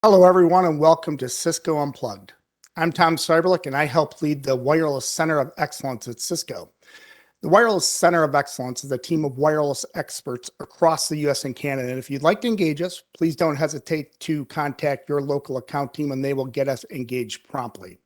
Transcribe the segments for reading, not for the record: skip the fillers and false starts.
Hello, everyone, and welcome to Cisco Unplugged. I'm Tom Cyberlick, and I help lead the Wireless Center of Excellence at Cisco. The Wireless Center of Excellence is a team of wireless experts across the U.S. and Canada. And if you'd like to engage us, please don't hesitate to contact your local account team, and they will get us engaged promptly.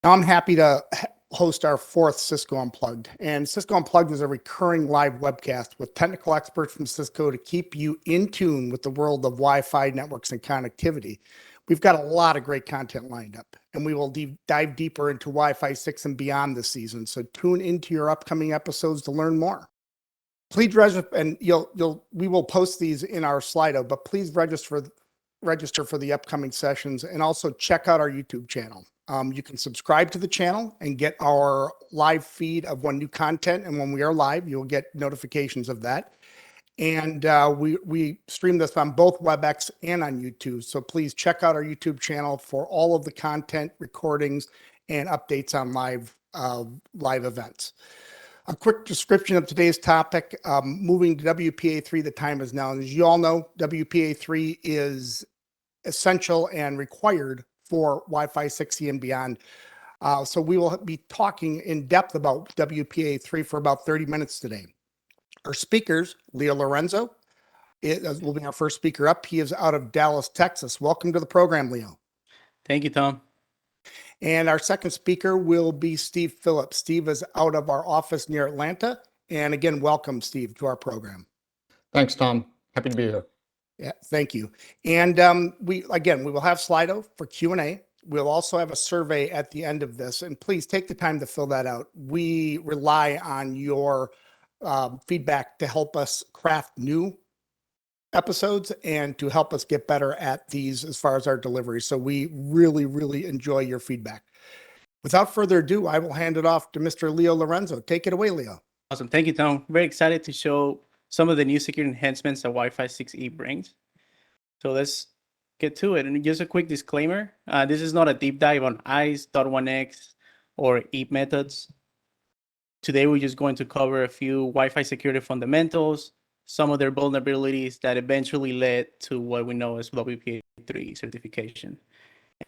Now, I'm happy to host our fourth Cisco Unplugged. And Cisco Unplugged is a recurring live webcast with technical experts from Cisco to keep you in tune with the world of Wi-Fi networks and connectivity. We've got a lot of great content lined up, and we will dive deeper into Wi-Fi 6 and beyond this season. So tune into your upcoming episodes to learn more. Please register, and we will post these in our Slido, but please register for the upcoming sessions, and also check out our YouTube channel. You can subscribe to the channel and get our live feed of when new content, and when we are live, you'll get notifications of that. And we stream this on both WebEx and on YouTube. So please check out our YouTube channel for all of the content, recordings, and updates on live events. A quick description of today's topic, moving to WPA3, the time is now. As you all know, WPA3 is essential and required for Wi-Fi 6E and beyond. So we will be talking in depth about WPA3 for about 30 minutes today. Our speakers, Leo Lorenzo, will be our first speaker up. He is out of Dallas, Texas. Welcome to the program, Leo. Thank you, Tom. And our second speaker will be Steve Phillips. Steve is out of our office near Atlanta. And again, welcome, Steve, to our program. Thanks, Tom. Happy to be here. Yeah, thank you. And we will have Slido for Q&A. We'll also have a survey at the end of this, and please take the time to fill that out. We rely on your feedback to help us craft new episodes and to help us get better at these as far as our delivery. So we really, really enjoy your feedback. Without further ado, I will hand it off to Mr. Leo Lorenzo. Take it away, Leo. Awesome. Thank you, Tom. Very excited to show some of the new security enhancements that Wi-Fi 6E brings. So let's get to it. And just a quick disclaimer, this is not a deep dive on ICE, .1x, or EAP methods. Today, we're just going to cover a few Wi-Fi security fundamentals, some of their vulnerabilities that eventually led to what we know as WPA3 certification.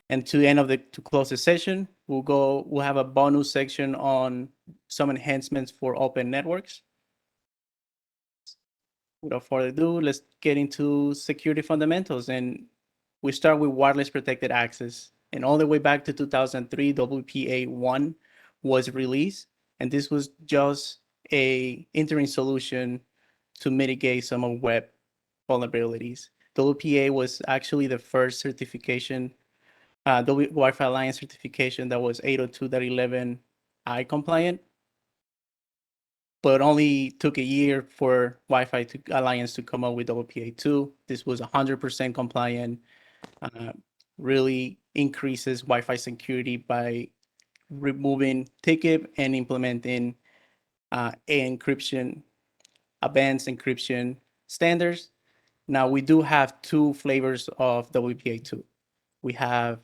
And to close the session, we'll have a bonus section on some enhancements for open networks. Without further ado, let's get into security fundamentals. And we start with wireless protected access. And all the way back to 2003, WPA1 was released. And this was just an interim solution to mitigate some of web vulnerabilities. WPA was actually the first certification, Wi-Fi Alliance certification that was 802.11i compliant. But it only took a year for Wi-Fi Alliance to come up with WPA2. This was 100% compliant, really increases Wi-Fi security by removing ticket and implementing advanced encryption standards. Now, we do have two flavors of WPA2. We have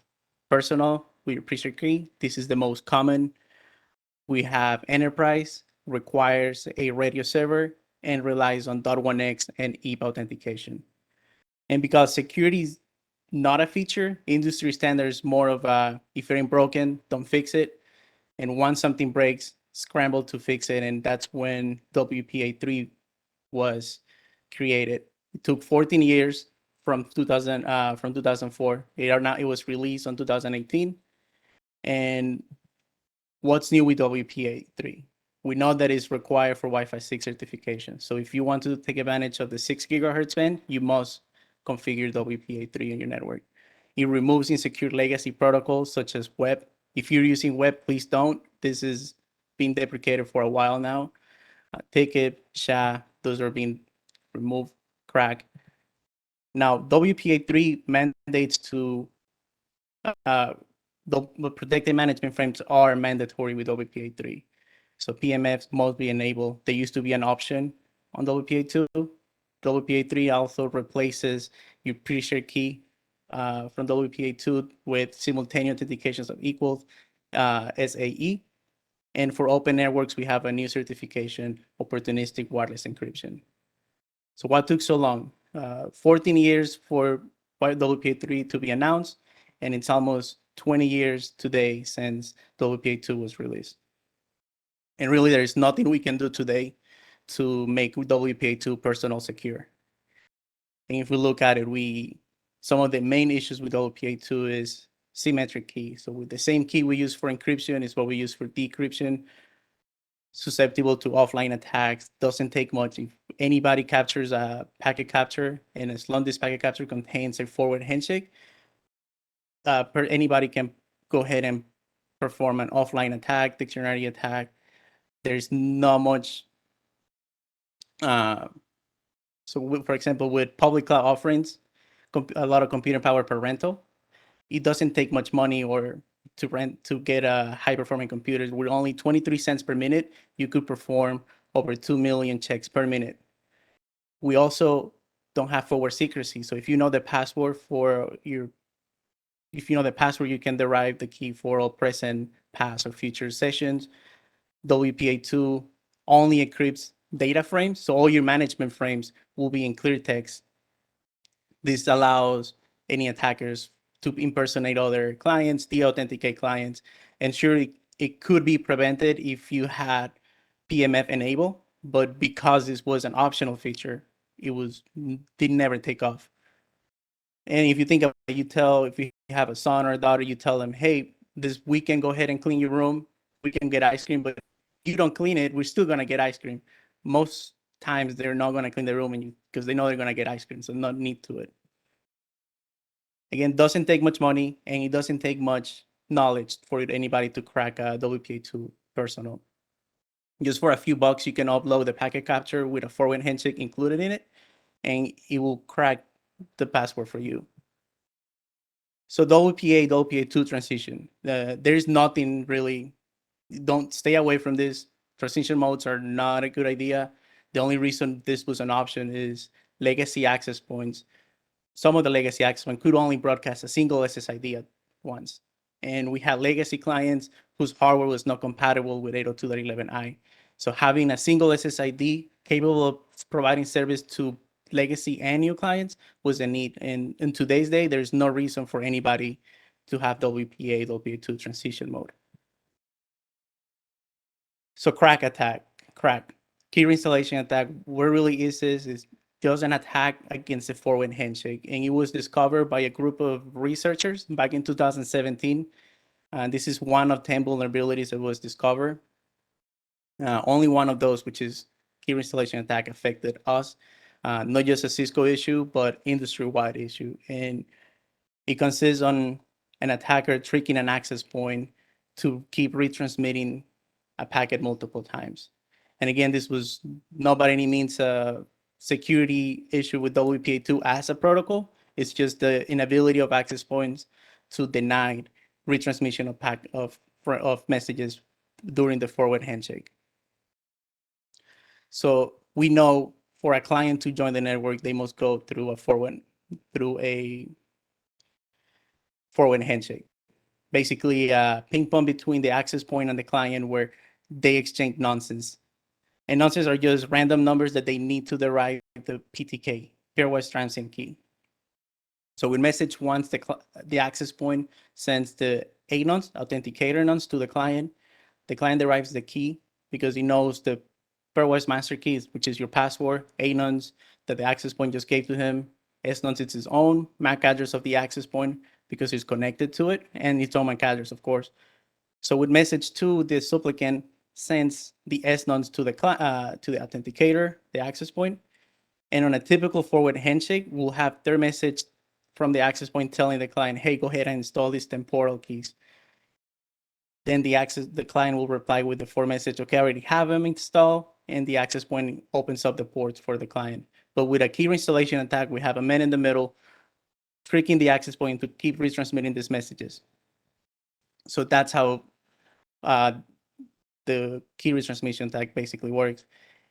personal with pre-shared key. This is the most common. We have enterprise, requires a radio server and relies on .1x and EAP authentication. And because security is not a feature, industry standards more of a, if it ain't broken, don't fix it. And once something breaks, scramble to fix it. And that's when WPA3 was created. It took 14 years from 2004. It was released in 2018. And what's new with WPA3? We know that it's required for Wi-Fi 6 certification. So if you want to take advantage of the 6 gigahertz band, you must configure WPA3 in your network. It removes insecure legacy protocols such as web. If you're using web, please don't. This is being deprecated for a while now. Ticket, SHA, those are being removed, KRACK. Now, WPA3 mandates to the protected management frames are mandatory with WPA3. So PMFs must be enabled. They used to be an option on WPA2. WPA3 also replaces your pre-shared key from WPA2 with simultaneous authentications of equals, SAE. And for open networks, we have a new certification, opportunistic wireless encryption. So what took so long? 14 years for WPA3 to be announced, and it's almost 20 years today since WPA2 was released. And really, there is nothing we can do today to make WPA2 personal secure. And if we look at it, some of the main issues with WPA2 is symmetric key. So with the same key we use for encryption is what we use for decryption, susceptible to offline attacks, doesn't take much. If anybody captures a packet capture, and as long as this packet capture contains a forward handshake, anybody can go ahead and perform an offline attack, dictionary attack. There's not much. For example, with public cloud offerings, a lot of computer power per rental, it doesn't take much money or to get a high performing computers. With only 23 cents per minute, you could perform over 2 million checks per minute. We also don't have forward secrecy. So if you know the password you can derive the key for all present, past, or future sessions. WPA2 only encrypts data frames, so all your management frames will be in clear text. This allows any attackers to impersonate other clients, de-authenticate clients, and surely it could be prevented if you had PMF enabled, but because this was an optional feature, did never take off. And if you think about it, if you have a son or a daughter, you tell them, hey, this weekend, go ahead and clean your room. We can get ice cream, but if you don't clean it, we're still going to get ice cream. Most times they're not going to clean the room because they know they're going to get ice cream, so not need to it. Again, doesn't take much money, and it doesn't take much knowledge for anybody to crack a WPA2 personal. Just for a few bucks, you can upload the packet capture with a forward handshake included in it, and it will crack the password for you. So WPA2 transition, there's nothing really, don't stay away from this. Transition modes are not a good idea. The only reason this was an option is legacy access points. Some of the legacy access points could only broadcast a single SSID at once. And we had legacy clients whose hardware was not compatible with 802.11i. So having a single SSID capable of providing service to legacy and new clients was a need. And in today's day, there's no reason for anybody to have WPA2 transition mode. So KRACK attack, KRACK, key reinstallation attack, what really is just an attack against a forward handshake. And it was discovered by a group of researchers back in 2017. And this is one of 10 vulnerabilities that was discovered. Only one of those, which is key reinstallation attack, affected us. Not just a Cisco issue, but industry-wide issue. And it consists on an attacker tricking an access point to keep retransmitting a packet multiple times. And again, this was not by any means a security issue with WPA2 as a protocol. It's just the inability of access points to deny retransmission of messages during the forward handshake. So we know for a client to join the network, they must go through a forward handshake. Basically, a ping pong between the access point and the client where they exchange nonsense. And nonsense are just random numbers that they need to derive the PTK, pairwise transient key. So with message once, the access point sends the anons, authenticator nonce, to the client derives the key because he knows the pairwise master keys, which is your password, anons that the access point just gave to him. S-nonce, it's his own MAC address of the access point because it's connected to it, and its own MAC address, of course. So with message 2, the supplicant sends the S-nonce to the authenticator, the access point. And on a typical forward handshake, we'll have their message from the access point telling the client, hey, go ahead and install these temporal keys. Then the client will reply with the forward message, okay, I already have them installed, and the access point opens up the ports for the client. But with a key reinstallation attack, we have a man in the middle tricking the access point to keep retransmitting these messages. So that's how the key retransmission attack basically works.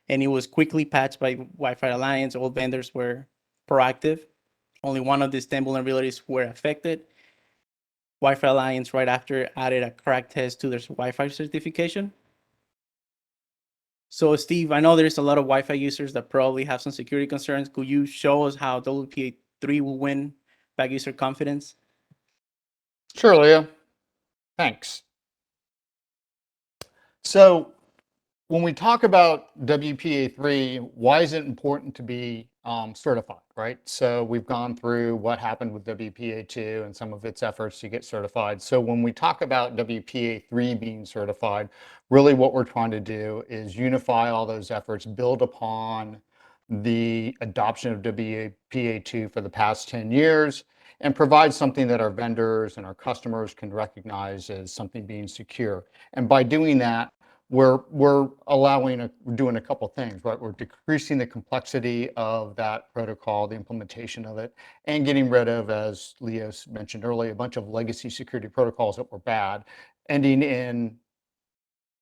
And it was quickly patched by Wi-Fi Alliance. All vendors were proactive. Only one of these 10 vulnerabilities were affected. Wi-Fi Alliance right after added a crack test to their Wi-Fi certification. So Steve, I know there's a lot of Wi-Fi users that probably have some security concerns. Could you show us how WPA3 will win bad user confidence? Sure, Leo. Thanks. So when we talk about WPA3, why is it important to be certified, right? So we've gone through what happened with WPA2 and some of its efforts to get certified. So when we talk about WPA3 being certified, really what we're trying to do is unify all those efforts, build upon the adoption of WPA2 for the past 10 years, and provide something that our vendors and our customers can recognize as something being secure. And by doing that, we're doing a couple things, right? We're decreasing the complexity of that protocol, the implementation of it, and getting rid of, as Leo mentioned earlier, a bunch of legacy security protocols that were bad, ending in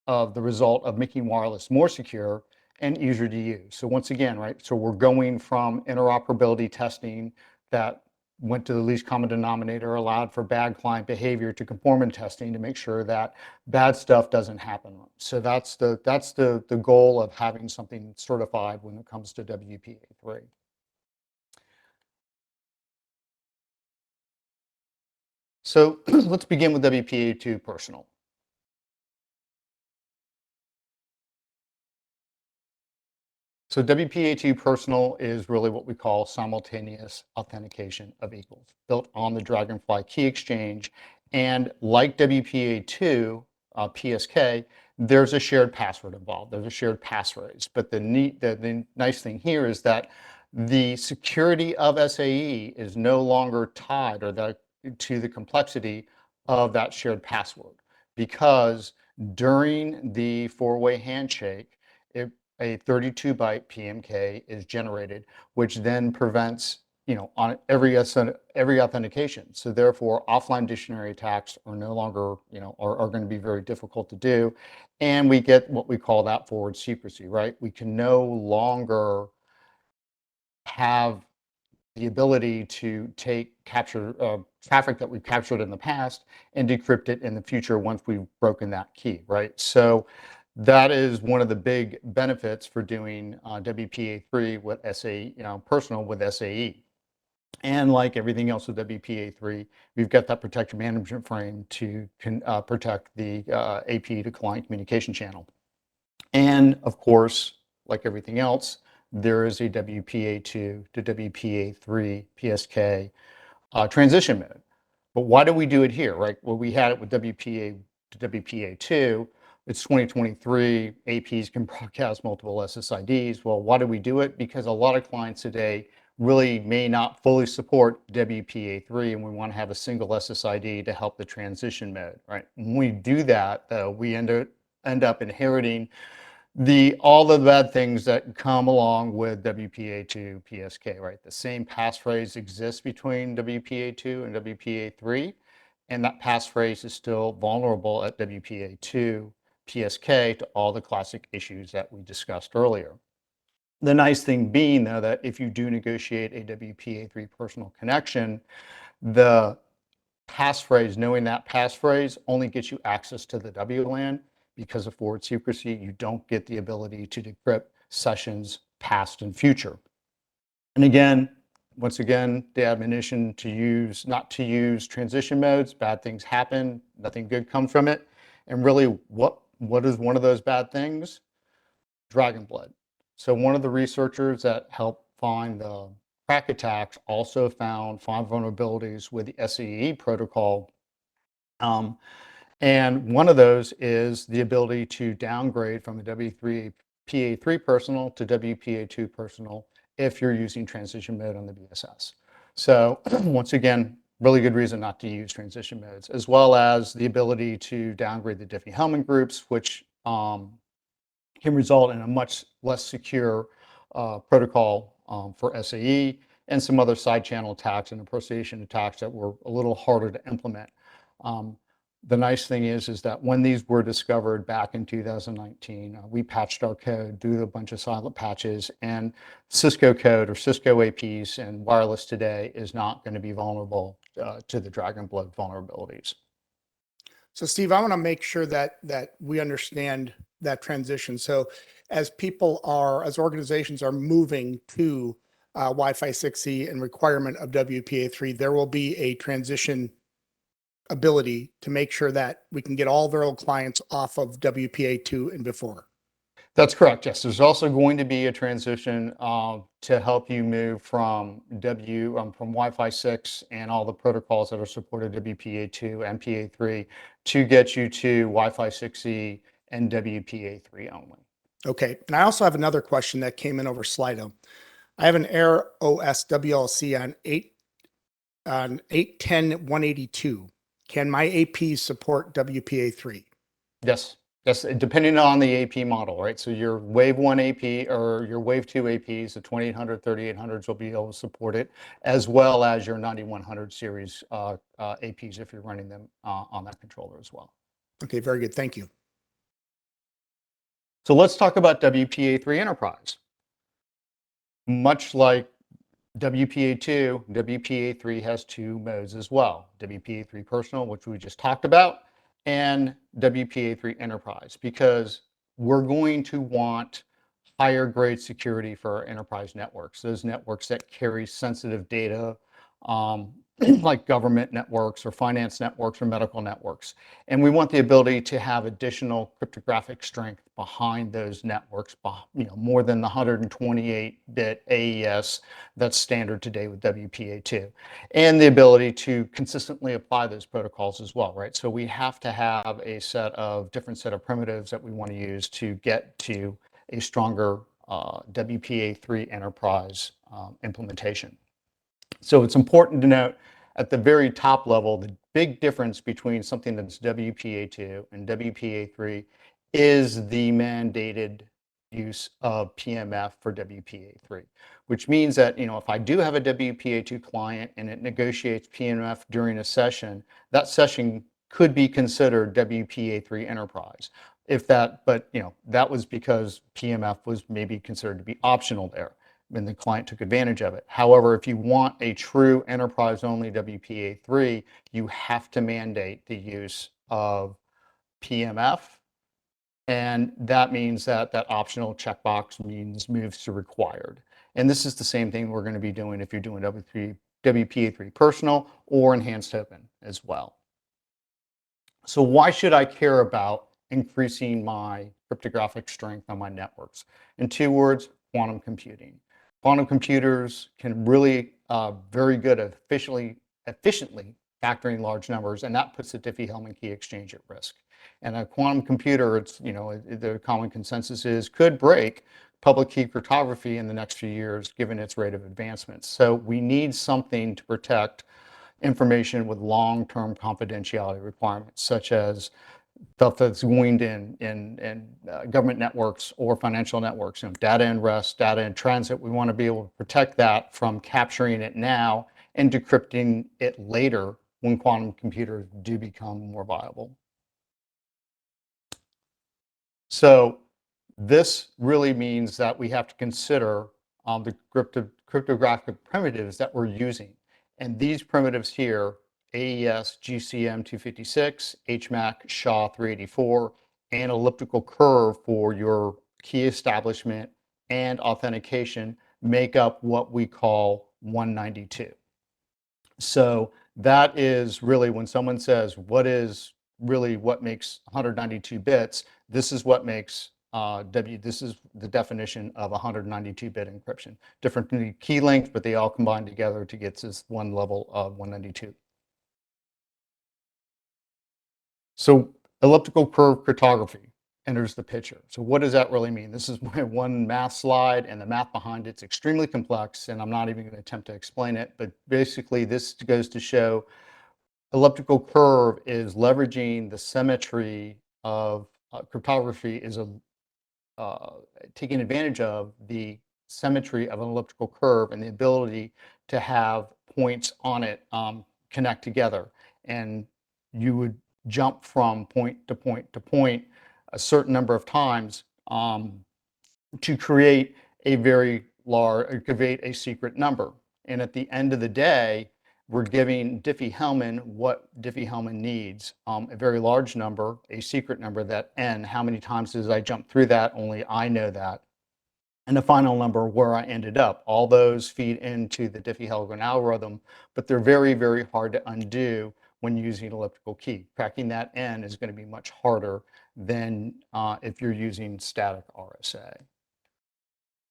the result of making wireless more secure and easier to use. So once again, right, so we're going from interoperability testing that went to the least common denominator, allowed for bad client behavior, to conformance testing to make sure that bad stuff doesn't happen. So that's the goal of having something certified when it comes to WPA3. So let's begin with WPA2 Personal. So WPA2 Personal is really what we call simultaneous authentication of equals, built on the Dragonfly key exchange. And like WPA2 PSK, there's a shared password involved. There's a shared passphrase. But the nice thing here is that the security of SAE is no longer tied to the complexity of that shared password, because during the four-way handshake, a 32-byte PMK is generated, which then prevents, on every authentication. So therefore, offline dictionary attacks are no longer, are going to be very difficult to do. And we get what we call that forward secrecy, right? We can no longer have the ability to capture traffic that we've captured in the past and decrypt it in the future once we've broken that key, right? So that is one of the big benefits for doing WPA3 with SAE, Personal with SAE. And like everything else with WPA3, we've got that protector management frame to protect the AP to client communication channel. And of course, like everything else, there is a WPA2 to WPA3 PSK transition mode. But why do we do it here, right? Well, we had it with WPA to WPA2. It's 2023, APs can broadcast multiple SSIDs. Well, why do we do it? Because a lot of clients today really may not fully support WPA3, and we want to have a single SSID to help the transition mode, right? When we do that, though, we end up inheriting all the bad things that come along with WPA2 PSK, right? The same passphrase exists between WPA2 and WPA3, and that passphrase is still vulnerable at WPA2 PSK to all the classic issues that we discussed earlier. The nice thing being, though, that if you do negotiate a WPA3 personal connection, the passphrase, knowing that passphrase only gets you access to the WLAN. Because of forward secrecy, you don't get the ability to decrypt sessions past and future. And again, once again, the admonition not to use transition modes. Bad things happen, nothing good comes from it. And really, what is one of those bad things? Dragon blood. So one of the researchers that helped find the KRACK attacks also found 5 vulnerabilities with the SAE protocol. And one of those is the ability to downgrade from the WPA3 personal to WPA2 personal if you're using transition mode on the BSS. So once again, really good reason not to use transition modes, as well as the ability to downgrade the Diffie-Hellman groups, which can result in a much less secure protocol for SAE, and some other side channel attacks and impersonation attacks that were a little harder to implement. The nice thing is that when these were discovered back in 2019, we patched our code, do a bunch of silent patches, and Cisco code or Cisco APs and wireless today is not going to be vulnerable to the Dragon Blood vulnerabilities. So Steve, I want to make sure that we understand that transition. So as organizations are moving to Wi-Fi 6E and requirement of WPA3, there will be a transition ability to make sure that we can get all Viral clients off of WPA2 and before. That's correct. Yes, there's also going to be a transition to help you move from from Wi-Fi 6 and all the protocols that are supported WPA2 and PA3 to get you to Wi-Fi 6E and WPA3 only. Okay, and I also have another question that came in over Slido. I have an Air OS WLC on 810.182. Can my AP support WPA3? Yes. Yes, depending on the AP model, right? So your Wave 1 AP or your Wave 2 APs, the 2800, 3800s will be able to support it, as well as your 9100 series APs if you're running them on that controller as well. Okay, very good. Thank you. So let's talk about WPA3 Enterprise. Much like WPA2, WPA3 has two modes as well. WPA3 Personal, which we just talked about, and WPA3 Enterprise, because we're going to want higher grade security for our enterprise networks, those networks that carry sensitive data, like government networks or finance networks or medical networks. And we want the ability to have additional cryptographic strength behind those networks, more than the 128-bit AES that's standard today with WPA2, and the ability to consistently apply those protocols as well, right? So we have to have a different set of primitives that we want to use to get to a stronger WPA3 enterprise implementation. So it's important to note at the very top level, the big difference between something that's WPA2 and WPA3 is the mandated use of PMF for WPA3, which means that, if I do have a WPA2 client and it negotiates PMF during a session, that session could be considered WPA3 enterprise. But that was because PMF was maybe considered to be optional there, and the client took advantage of it. However, if you want a true enterprise-only WPA3, you have to mandate the use of PMF, and that means that optional checkbox moves to required. And this is the same thing we're going to be doing if you're doing WPA3 Personal or Enhanced Open as well. So why should I care about increasing my cryptographic strength on my networks? In 2 words, quantum computing. Quantum computers can really very good at efficiently factoring large numbers, and that puts the Diffie-Hellman key exchange at risk. And a quantum computer, the common consensus is, could break public key cryptography in the next few years, given its rate of advancement. So we need something to protect information with long-term confidentiality requirements, such as stuff that's gleaned in government networks or financial networks, data in rest, data in transit. We want to be able to protect that from capturing it now and decrypting it later when quantum computers do become more viable. So this really means that we have to consider the cryptographic primitives that we're using. And these primitives here, AES GCM 256, HMAC SHA 384, and elliptical curve for your key establishment and authentication, make up what we call 192. So that is really, when someone says, what makes 192 bits, this is what makes this is the definition of 192-bit encryption. Different key lengths, but they all combine together to get this one level of 192. So elliptical curve cryptography enters the picture. So what does that really mean? This is my one math slide, and the math behind it's extremely complex, and I'm not even going to attempt to explain it, but basically this goes to show elliptical curve is leveraging the symmetry of cryptography, is taking advantage of the symmetry of an elliptical curve and the ability to have points on it connect together. And you would jump from point to point to point a certain number of times to create a create a secret number. And at the end of the day, we're giving Diffie-Hellman what Diffie-Hellman needs, a very large number, a secret number, that n, how many times did I jump through that? Only I know that. and the final number where I ended up. All those feed into the Diffie-Hellman algorithm, but they're very, very hard to undo when using elliptical key. Cracking that N is going to be much harder than if you're using static RSA.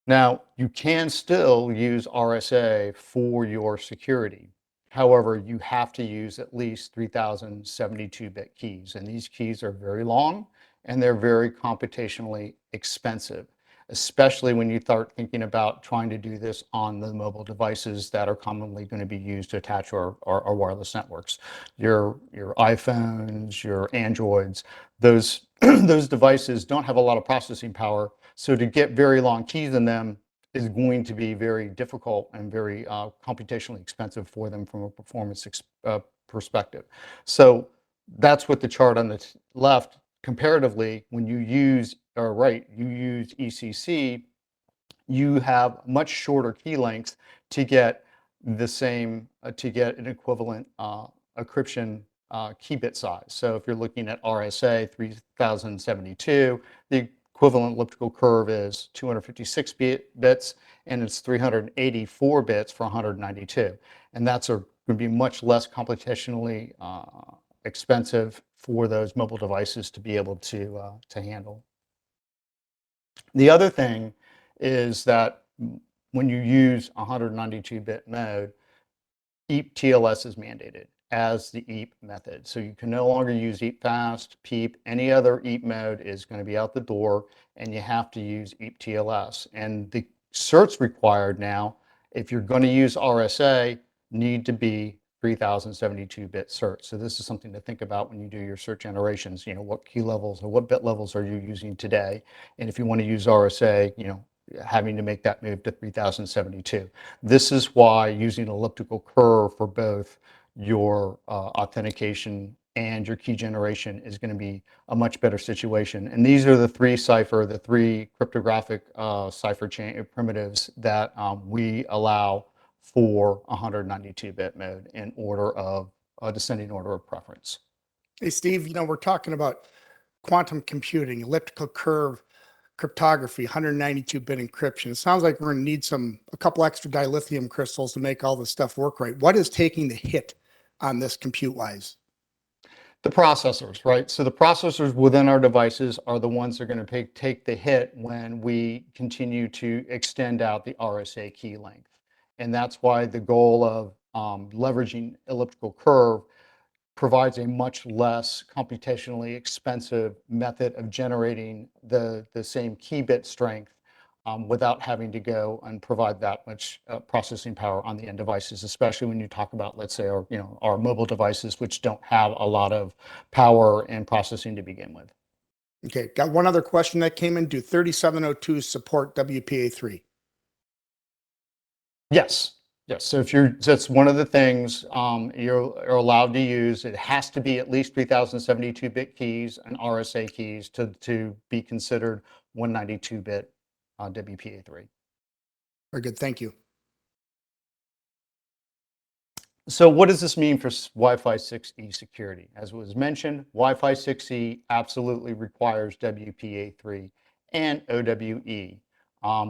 Now, you can still use RSA for your security. However, you have to use at least 3072-bit keys, and these keys are very long and they're very computationally expensive, especially when you start thinking about trying to do this on the mobile devices that are commonly going to be used to attach our wireless networks. Your iPhones, your Androids, those, those devices don't have a lot of processing power, so to get very long keys in them is going to be very difficult and very computationally expensive for them from a performance perspective. So that's what the chart on the left, comparatively, when you use, or right, you use ECC, you have much shorter key lengths to get the same, to get an equivalent encryption key bit size. So if you're looking at RSA 3072, the equivalent elliptical curve is 256 bits, and it's 384 bits for 192. And that's going to be much less computationally expensive for those mobile devices to be able to handle. The other thing is that when you use 192-bit mode, EAP TLS is mandated as the EAP method. So you can no longer use EAP fast, PEEP, any other EAP mode is going to be out the door, and you have to use EAP TLS. And the certs required now, if you're going to use RSA, need to be 3072-bit certs. So this is something to think about when you do your cert generations. You know, what key levels or what bit levels are you using today? And if you want to use RSA, you know, having to make that move to 3072. This is why using elliptical curve for both your authentication and your key generation is going to be a much better situation. And these are the three cryptographic cipher chain primitives that we allow for 192-bit mode in order of descending order of preference. Hey, Steve, you know, we're talking about quantum computing, elliptical curve, cryptography, 192-bit encryption. It sounds like we're going to need a couple extra dilithium crystals to make all this stuff work right. What is taking the hit on this compute-wise? The processors, right? So the processors within our devices are the ones that are going to take the hit when we continue to extend out the RSA key length. And that's why the goal of leveraging elliptical curve provides a much less computationally expensive method of generating the same key bit strength without having to go and provide that much processing power on the end devices, especially when you talk about, let's say, our mobile devices, which don't have a lot of power and processing to begin with. Okay, got one other question that came in. Do 3702s support WPA3? Yes. Yes, so that's one of the things you're allowed to use. It has to be at least 3072-bit keys and RSA keys to be considered 192-bit WPA3. Very good, thank you. So what does this mean for Wi-Fi 6E security? As was mentioned, Wi-Fi 6E absolutely requires WPA3 and OWE,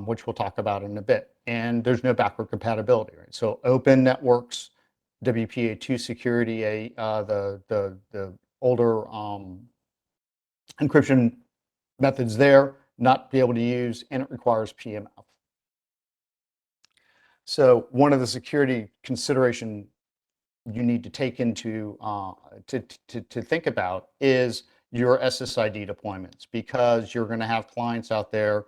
which we'll talk about in a bit. And there's no backward compatibility, right? So open networks, WPA2 security, the older encryption methods there, not be able to use, and it requires PMF. So one of the security consideration you need to take into to think about is your SSID deployments, because you're going to have clients out there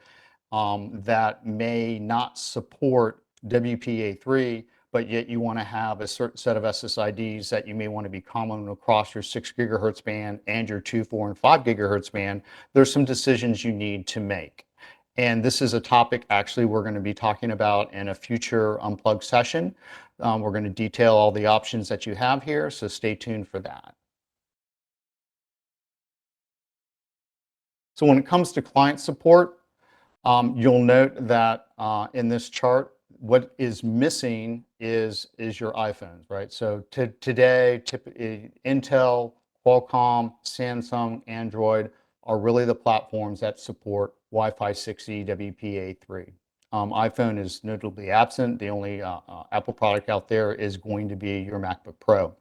that may not support WPA3, but yet you want to have a certain set of SSIDs that you may want to be common across your 6 gigahertz band and your 2, 4, and 5 gigahertz band. There's some decisions you need to make. And this is a topic actually we're going to be talking about in a future Unplugged session. We're going to detail all the options that you have here, so stay tuned for that. So when it comes to client support, you'll note that in this chart, what is missing is your iPhones, right? So today, Intel, Qualcomm, Samsung, Android are really the platforms that support Wi-Fi 6E WPA3. iPhone is notably absent. The only Apple product out there is going to be your MacBook Pro.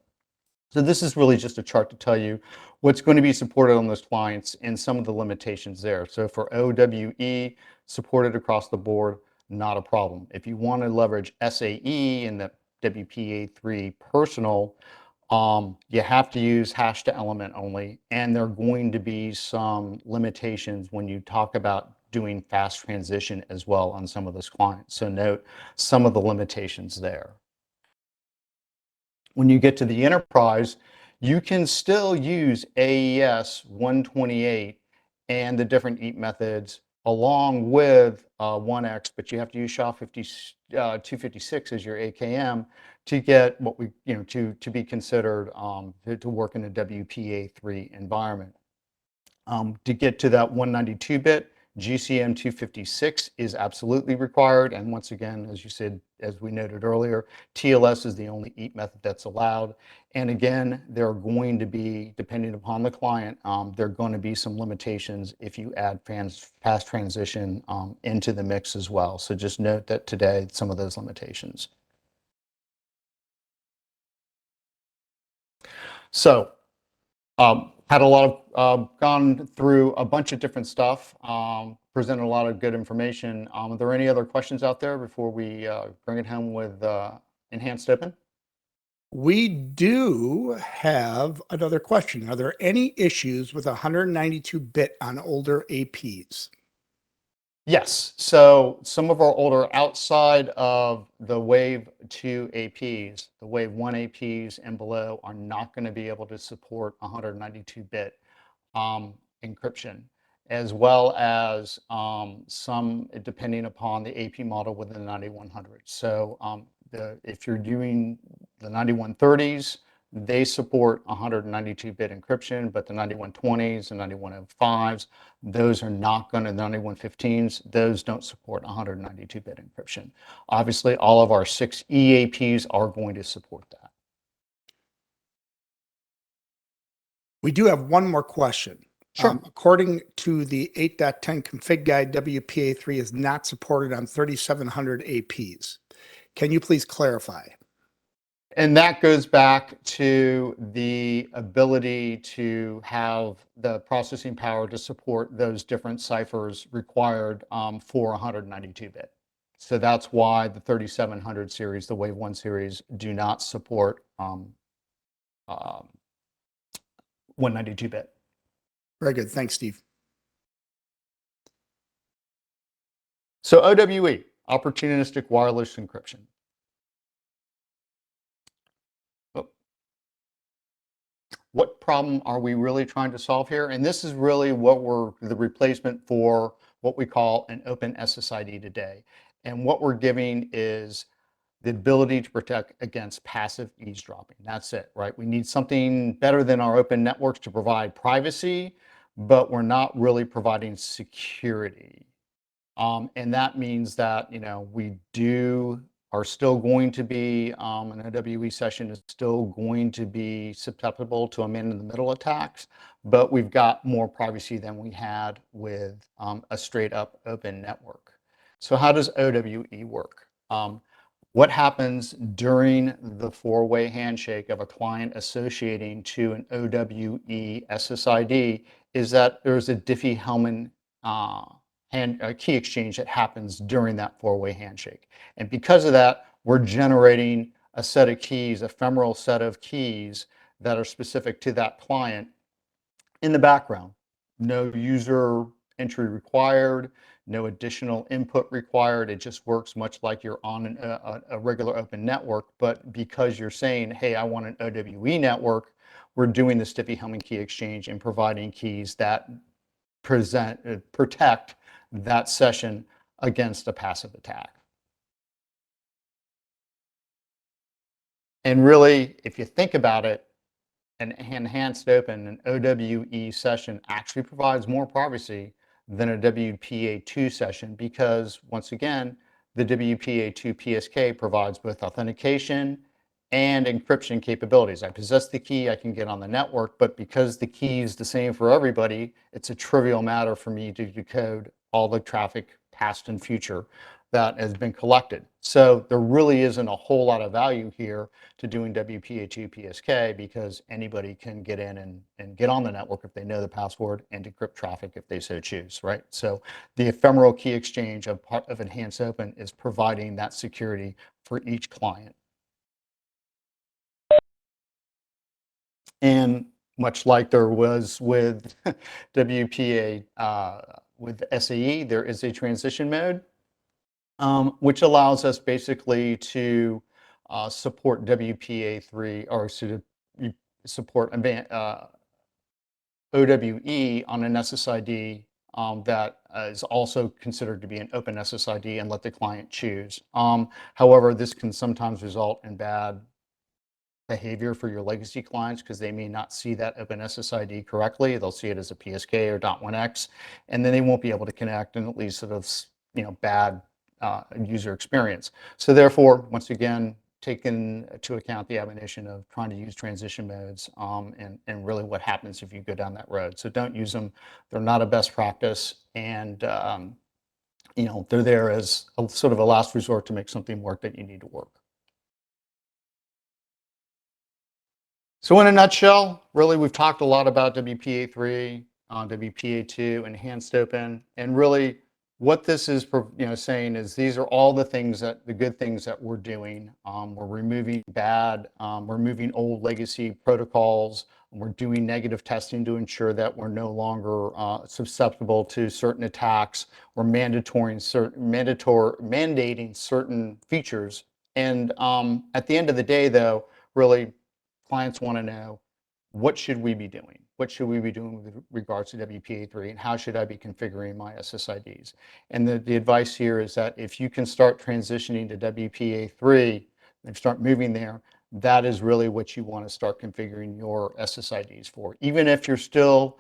So this is really just a chart to tell you what's going to be supported on those clients and some of the limitations there. So for OWE, supported across the board, not a problem. If you want to leverage SAE and the WPA3-Personal, you have to use hash to element only, and there are going to be some limitations when you talk about doing fast transition as well on some of those clients. So note some of the limitations there. When you get to the enterprise, you can still use AES 128 and the different EAT methods along with 1X, but you have to use SHA-256 as your AKM to get what we, to be considered to work in a WPA3 environment. To get to that 192-bit, GCM 256 is absolutely required. And once again, as you said, as we noted earlier, TLS is the only EAT method that's allowed. And again, there are going to be, depending upon the client, there are going to be some limitations if you add fast transition into the mix as well. So just note that today, some of those limitations. So, had a lot of, gone through a bunch of different stuff, presented a lot of good information. Are there any other questions out there before we bring it home with Enhanced Open? We do have another question. Are there any issues with 192-bit on older APs? Yes. So some of our older outside of the Wave 2 APs, the Wave 1 APs and below are not going to be able to support 192-bit encryption, as well as some depending upon the AP model within the 9100. So if you're doing the 9130s, they support 192-bit encryption, but the 9120s and 9105s, those are not going to, the 9115s, those don't support 192-bit encryption. Obviously, all of our 6 EAPs are going to support that. We do have one more question. Sure. According to the 8.10 config guide, WPA3 is not supported on 3700 APs. Can you please clarify? And that goes back to the ability to have the processing power to support those different ciphers required for 192-bit. So that's why the 3700 series, the Wave 1 series, do not support 192-bit. Very good. Thanks, Steve. So OWE, opportunistic wireless encryption. What problem are we really trying to solve here? And this is really what we're the replacement for what we call an open SSID today. And what we're giving is the ability to protect against passive eavesdropping. That's it, right? We need something better than our open networks to provide privacy, but we're not really providing security. And that means that, we are still going to be, an OWE session is still going to be susceptible to a man-in-the-middle attacks, but we've got more privacy than we had with a straight-up open network. So how does OWE work? What happens during the four-way handshake of a client associating to an OWE SSID is that there's a Diffie-Hellman key exchange that happens during that four-way handshake. And because of that, we're generating a set of keys, ephemeral set of keys that are specific to that client in the background. No user entry required, no additional input required. It just works much like you're on a regular open network. But because you're saying, hey, I want an OWE network, we're doing this Diffie-Hellman key exchange and providing keys that protect that session against a passive attack. And really, if you think about it, an enhanced open, an OWE session actually provides more privacy than a WPA2 session because, once again, the WPA2 PSK provides both authentication and encryption capabilities. I possess the key, I can get on the network, but because the key is the same for everybody, it's a trivial matter for me to decode all the traffic past and future that has been collected. So there really isn't a whole lot of value here to doing WPA2 PSK because anybody can get in and get on the network if they know the password and decrypt traffic if they so choose, right? So the ephemeral key exchange of Enhanced Open is providing that security for each client. And much like there was with WPA, with SAE, there is a transition mode, which allows us basically to support WPA3 or to support OWE on an SSID that is also considered to be an open SSID and let the client choose. However, this can sometimes result in bad behavior for your legacy clients because they may not see that open SSID correctly. They'll see it as a PSK or .1x, and then they won't be able to connect, and it leads to this, bad user experience. So therefore, once again, taking into account the admonition of trying to use transition modes and really what happens if you go down that road. So don't use them. They're not a best practice, and they're there as a sort of a last resort to make something work that you need to work. So in a nutshell, really, we've talked a lot about WPA3, WPA2, Enhanced Open, and really what this is, saying is these are all the good things that we're doing. We're removing we're moving old legacy protocols. We're doing negative testing to ensure that we're no longer susceptible to certain attacks. We're mandating certain features. And at the end of the day, though, really, clients want to know, what should we be doing? What should we be doing with regards to WPA3, and how should I be configuring my SSIDs? And the advice here is that if you can start transitioning to WPA3 and start moving there, that is really what you want to start configuring your SSIDs for. Even if you're still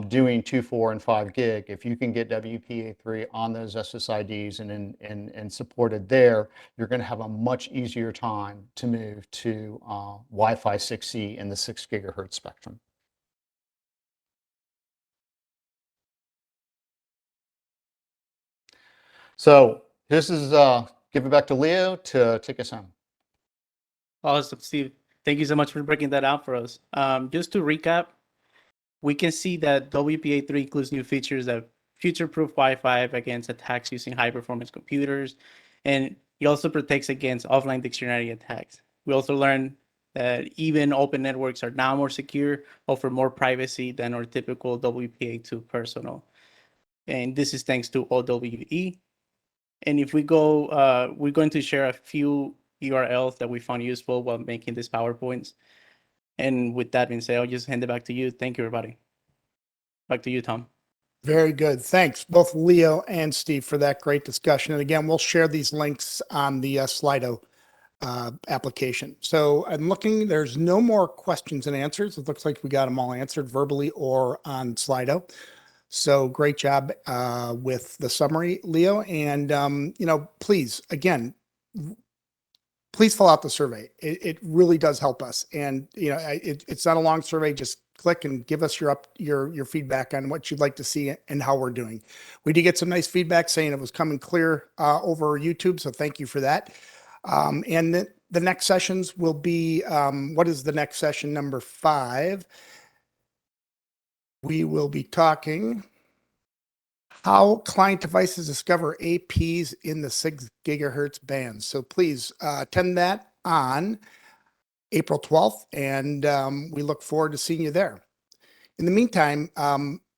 doing 2, 4, and 5 gig, if you can get WPA3 on those SSIDs and supported there, you're going to have a much easier time to move to Wi-Fi 6E in the 6 gigahertz spectrum. So this is give it back to Leo to take us home. Awesome, Steve. Thank you so much for breaking that out for us. Just to recap, we can see that WPA3 includes new features that future-proof Wi-Fi against attacks using high-performance computers, and it also protects against offline dictionary attacks. We also learned that even open networks are now more secure, offer more privacy than our typical WPA2 personal. And this is thanks to OWE. And if we go, we're going to share a few URLs that we found useful while making these PowerPoints. And with that being said, I'll just hand it back to you. Thank you, everybody. Back to you, Tom. Very good. Thanks, both Leo and Steve, for that great discussion. And again, we'll share these links on the Slido application. So I'm looking, there's no more questions and answers. It looks like we got them all answered verbally or on Slido. So great job with the summary, Leo. And, please, again, please fill out the survey. It really does help us. And, it's not a long survey. Just click and give us your feedback on what you'd like to see and how we're doing. We did get some nice feedback saying it was coming clear over YouTube. So thank you for that. And the next sessions will be, what is the next session, number 5? We will be talking how client devices discover APs in the 6 gigahertz band. So please attend that on April 12th, and we look forward to seeing you there. In the meantime,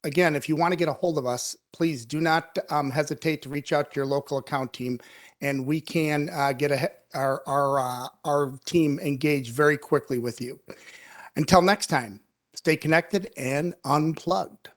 again, if you want to get a hold of us, please do not hesitate to reach out to your local account team, and we can get our team engaged very quickly with you. Until next time, stay connected and unplugged.